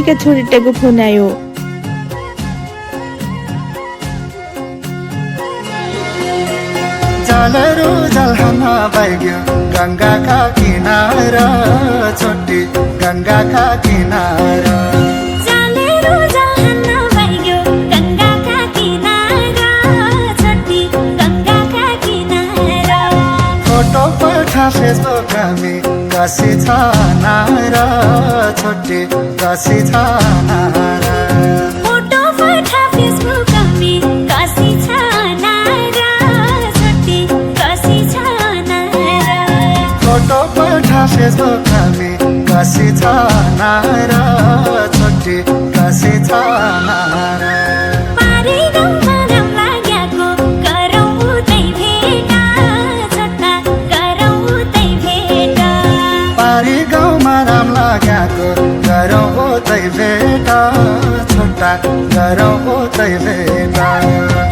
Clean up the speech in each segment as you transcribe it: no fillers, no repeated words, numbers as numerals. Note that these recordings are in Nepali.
यतिका छोरीटाको फोन आयो। जलरो जलहन बैग्यो गंगाका किनारा, छोटी गंगाका किनारा। जलरो जलहन बैग्यो गंगाका किनारा, छोटी गंगाका किनारा। फोटो पठा फेसबुकमा कसी छ नारा, छोटी कसी छ नारा। फोटो पठा फेसबुकमा कसी छ नारा, छोटी कसी छ नारा। फोटो पठा फेसबुकमा कसी छ नारा, छोटी कसी छ नारा। पारी गाउँमा राम लाग्याको गरौँ उतै भेटा, छोटा गरौँ उतै भेटा। पारी गाउँमा राम लाग्याको गरौँ उतै भेटा, छोटा गरौँ उतै भेटा।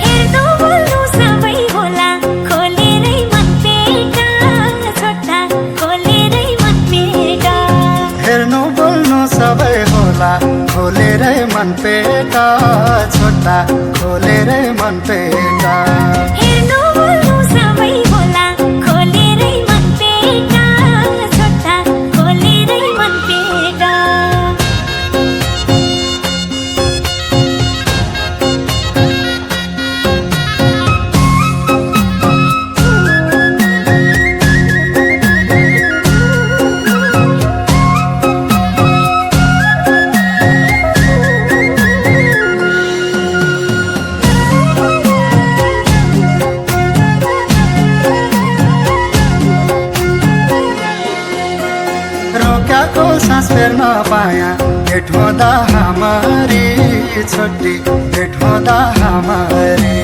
हेर्नु बोल्नु सबै होला खोलेरै मन पेटा, छोटा खोलेरै मन पेटा। हेर्नु बोल्नु सबै होला खोलेरै मन पेटा, छोटा खोलेरै मन पेटा। हेर्नु बोल्नु सबै होला खोलेरै मन पेटा, छोटा खोलेरै मन पेटा। रोक्याको सास फेर्न पाया भेट हुँदा हामरी, छोटी भेट हुँदा हामरी।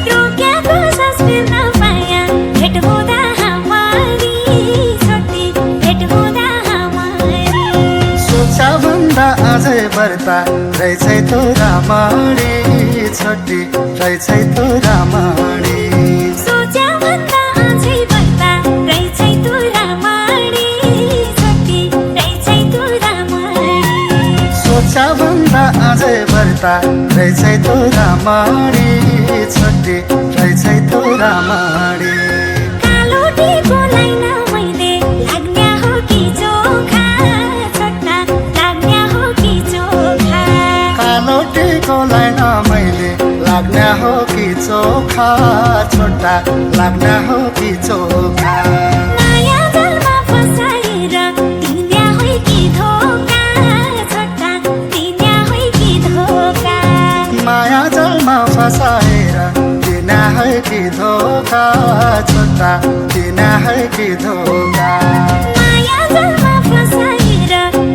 रोक्याको सास फेर्न पाया भेट हुँदा हामरी, छोटी भेट हुँदा हामरी। सोचा भन्दा अझै बढ्ता रहेछै तो रामणी, छोटी रहेछै तो रामणी। सोच्या भन्दा अझै बढ्ता रहेछै तु रामणी, छोटी रहेछै तु रामणी। सोचा भन्दा अझै बढ्ता रहेछै तो रामणी, छोटी रहेछै तो रामणी। कालो टिको लाइन मैले लाग्न्या हो कि चोखा, छोटा लाग्न्या हो कि चोखा। कालो टिको लाइन मैले लाग्ने हो कि चोखा, छोटा लाग्ने हो कि चोखा। नयाँ जलमा फसाएर दिन्या होइ कि धोका, छोटा दिन्या होइ कि धोका। माया जलमा फसाएर दिना है कि धोका, छोटा दिना है कि धोका। माया जलमा फसाएर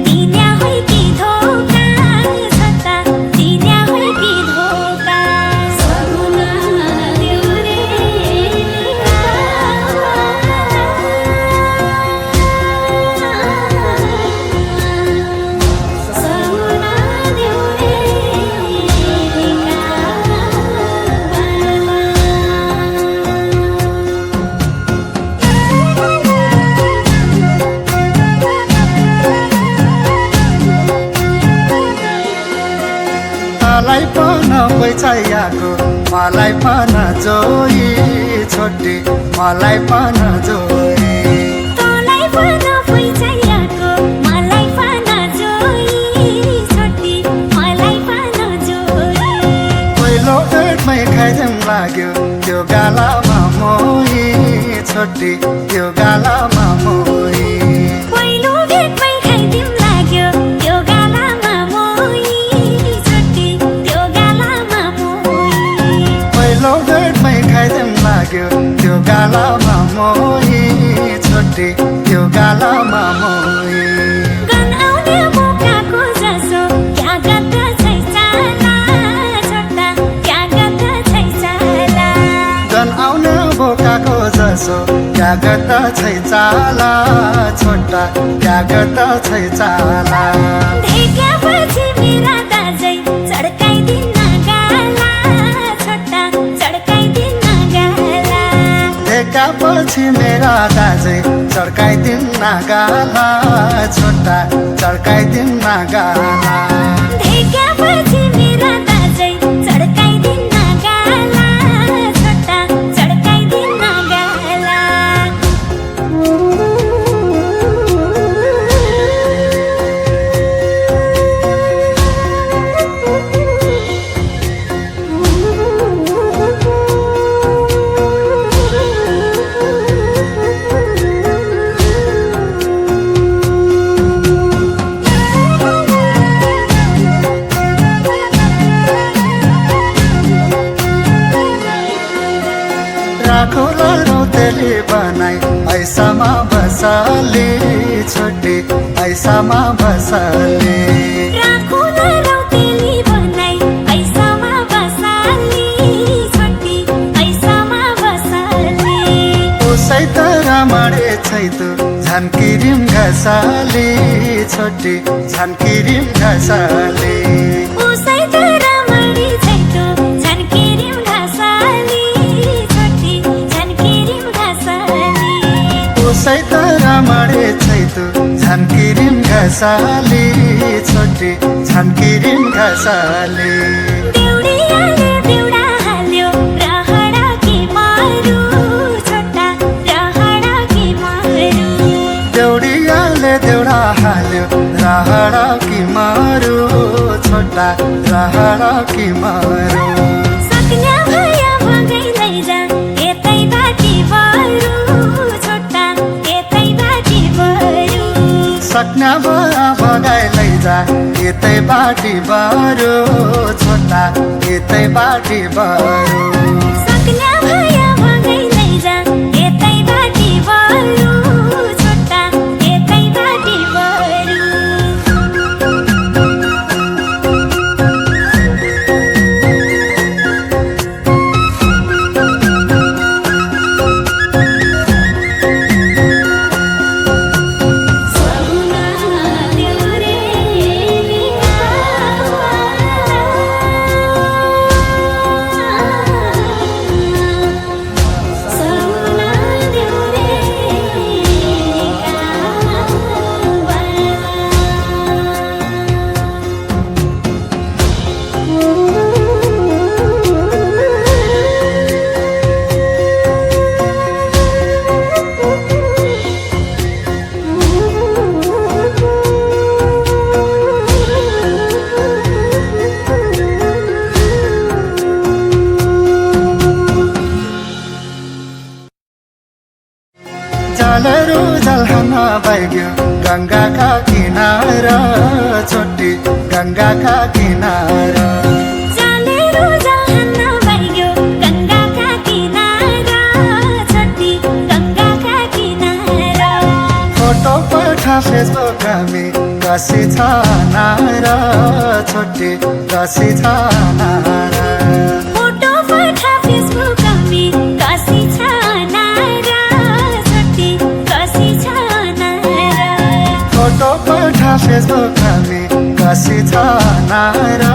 दिन्या होइ कि धोका, छोटा दिन्या होइ कि धोका। सगुना देऊ रे सगुना देऊ रे मलाई पन पैचाइयाको मलाई पन जोई, छोटी मलाई पन जोई। तँलाई पन पैचाइयाको मलाई पन जोई, छोटी मलाई पन जोई। पहिलो भेटमै खाइदिम लाग्यो त्यो गालामा मोही, छोटी त्यो गालामा मोही। पहिलो भेटमै खाइदिम लाग्यो त्यो गालामा मोही, छोटी त्यो गालामा मोही। पहिलो भेटमै खाइदिम लाग्यो त्यो गालामा मोही, छोटी त्यो गालामा मोही। गन आउने मौकाको जसो क्या गर्दा छै चाला, छोटा क्या गर्दा छै चाला। गन आउने बोकाको जसो क्या गर्दा छै चाला, छोटा क्या गर्दा छै चाला। देख्यापछि मेरा दाजै चड्काइदिन गाला, छोटा चड्काइदिन गाला। देखापछि मेरा दाजै चड्काइदिन्न गाला छोटा चड्काइदिन्न गाला देखापछि मेरा दाजै चड्काइदिन्न गाला छोटा चड्काइदिन्न गाला राखोला रौतेली बनाई ऐसामा बसाले छोटे ऐसामा बसाले राखोला रौतेली बनाई ऐसामा बसाली छोटी ऐसामा बसाली उसै त रामणे छैतु झन्किरिम घसाले छोटे झन्किरिम घसाले उसै त रामणी छैटो झन्किरिम घसाली छोटी झन्किरिम घसाली उसै त रामणे छैतु झन्किरिम घसाले छोटे झन्किरिम घसाले देउडियाले देउडा हाल्यो रहडा कि मारू छोटा रहडा कि मारू देउडियाले देउडा हाल्यो राहडा कि मारू छोटा राहडा कि मारू सक्ने भया भगाइ लैजा यतै बाटी बरु छोटा यतै बाटी बरु सक्ना भया भगाइ लैजा यतै बाटी बारो छोटा यतै बाटी बारो सक्ने भया भगाइ लैजा यतै बाटी बरु छोटा यतै बाटी बरु सहुना देउरे सहुना देउरे जलहरू जलहन बैग्यो गङ्गाका किनारा छोटी गङ्गाका किनारा जालेरो जहान भइयो गङ्गाका किनारा छोटी गङ्गाका किनारा फोटो पठा फेसबुकमी कसी छ नारा छोटी कसी छ नारा फोटो पठा फेसबुकमी कसी छ नारा छोटी कसी छ नारा फोटो पठा फेसबुकमी कसी छ नारा